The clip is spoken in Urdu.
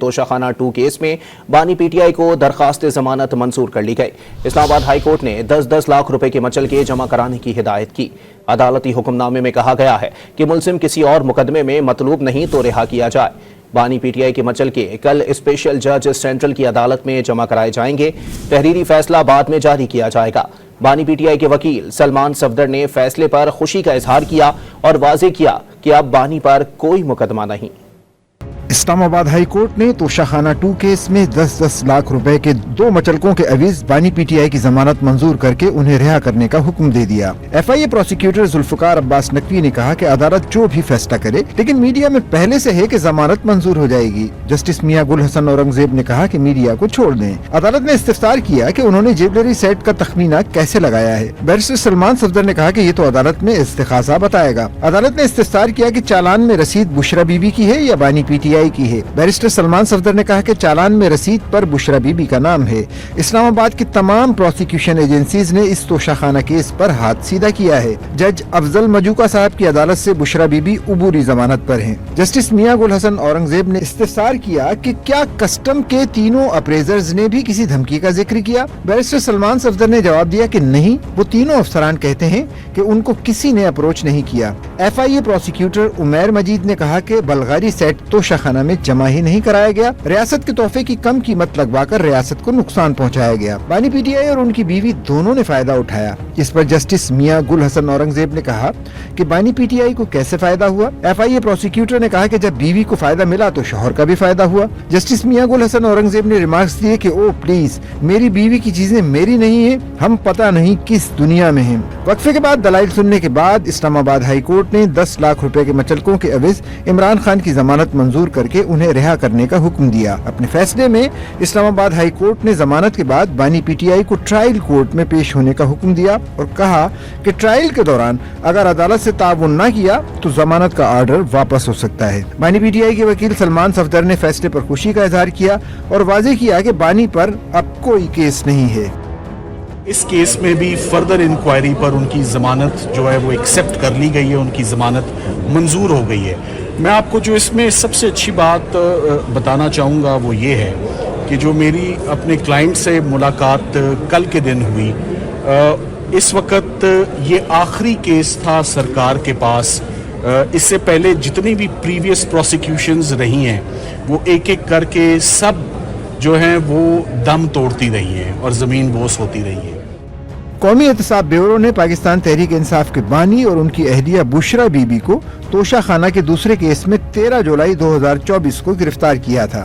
توشہ خانہ 2 کیس میں بانی پی ٹی آئی کو درخواست ضمانت منظور کر لی گئی۔ اسلام آباد ہائی کورٹ نے 10-10 لاکھ روپے کے مچلکے جمع کرانے کی ہدایت کی۔ عدالتی حکم نامے میں کہا گیا ہے کہ ملزم کسی اور مقدمے میں مطلوب نہیں تو رہا کیا جائے۔ بانی پی ٹی آئی کے مچلکے کل اسپیشل جج سینٹرل کی عدالت میں جمع کرائے جائیں گے۔ تحریری فیصلہ بعد میں جاری کیا جائے گا۔ بانی پی ٹی آئی کے وکیل سلمان صفدر نے فیصلے پر خوشی کا اظہار کیا اور واضح کیا کہ اب بانی پر کوئی مقدمہ نہیں۔ اسلام آباد ہائی کورٹ نے توشہ خانہ 2 کیس میں 10-10 لاکھ روپے کے 2 مچلکوں کے عوض بانی پی ٹی آئی کی ضمانت منظور کر کے انہیں رہا کرنے کا حکم دے دیا۔ ایف آئی اے پروسیکیوٹر ذوالفقار عباس نقوی نے کہا کہ عدالت جو بھی فیصلہ کرے لیکن میڈیا میں پہلے سے ہے کہ ضمانت منظور ہو جائے گی۔ جسٹس میاں گل حسن اورنگزیب نے کہا کہ میڈیا کو چھوڑ دیں۔ عدالت نے استفسار کیا کہ انہوں نے جیولری سیٹ کا تخمینہ کیسے لگایا ہے۔ بیرسٹر سلمان صفدر نے کہا کہ یہ تو عدالت میں استخاصہ بتائے گا۔ عدالت نے استفسار کیا کہ چالان میں رسید بشرا بی بی کی ہے یا بانی پی ٹی آئی کی ہے۔ بیرسٹر سلمان صفدر نے کہا کہ چالان میں رسید پر بشرا بی بی کا نام ہے۔ اسلام آباد کی تمام پروسیکیوشن ایجنسیز نے اس توشہ خانہ کیس پر ہاتھ سیدھا کیا ہے۔ جج افضل مجوکا صاحب کی عدالت سے بشرا بی بی عبوری ضمانت پر ہیں۔ جسٹس میاں گل حسن اورنگزیب نے استفسار کیا کہ کیا کسٹم کے تینوں اپریزرز نے بھی کسی دھمکی کا ذکر کیا۔ بیرسٹر سلمان صفدر نے جواب دیا کہ نہیں، وہ تینوں افسران کہتے ہیں کہ ان کو کسی نے اپروچ نہیں کیا۔ ایف آئی اے پروسیکیوٹر عمیر مجید نے کہا کہ بلغاری سیٹ توشہ خانہ میں جمع ہی نہیں کرایا گیا، ریاست کے تحفے کی کم قیمت لگوا کر ریاست کو نقصان پہنچایا گیا۔ بانی پی ٹی آئی اور ان کی بیوی دونوں نے فائدہ اٹھایا۔ اس پر جسٹس میاں گل حسن اورنگزیب نے کہا کہ بانی پی ٹی آئی کو کیسے فائدہ ہوا۔ ایف آئی اے پروسیکیوٹر نے کہا کہ جب بیوی کو فائدہ ملا تو شوہر کا بھی فائدہ ہوا۔ جسٹس میاں گل حسن اورنگزیب نے ریمارکس دیے کہ او پلیز، میری بیوی کی چیزیں میری نہیں ہیں، ہم پتہ نہیں کس دنیا میں ہیں۔ وقفے کے بعد دلائل سننے کے بعد اسلام آباد ہائی کورٹ نے 10 لاکھ روپے کے مچلکوں کے عوض عمران خان کی ضمانت منظور کر کے انہیں رہا کرنے کا حکم دیا۔ اپنے فیصلے میں اسلام آباد ہائی کورٹ نے ضمانت کے بعد بانی پی ٹی آئی کو ٹرائل کورٹ میں پیش ہونے کا حکم دیا اور کہا کہ ٹرائل کے دوران اگر عدالت سے تعاون نہ کیا تو ضمانت کا آرڈر واپس ہو سکتا ہے۔ بانی پی ٹی آئی کے وکیل سلمان صفدر نے فیصلے پر خوشی کا اظہار کیا اور واضح کیا کہ بانی پر اب کوئی کیس نہیں ہے۔ اس کیس میں بھی فردر انکوائری پر ان کی ضمانت جو ہے وہ ایکسیپٹ کر لی گئی ہے، ان کی ضمانت منظور ہو گئی ہے۔ میں آپ کو جو اس میں سب سے اچھی بات بتانا چاہوں گا وہ یہ ہے کہ جو میری اپنے کلائنٹ سے ملاقات کل کے دن ہوئی، اس وقت یہ آخری کیس تھا سرکار کے پاس۔ اس سے پہلے جتنی بھی پریویس پروسیکیوشنز رہی ہیں وہ ایک ایک کر کے سب جو ہیں وہ دم توڑتی رہی ہیں اور زمین بوس ہوتی رہی ہے۔ قومی احتساب بیورو نے پاکستان تحریک انصاف کے بانی اور ان کی اہلیہ بشرا بی بی کو توشہ خانہ کے دوسرے کیس میں 13 جولائی 2024 کو گرفتار کیا تھا۔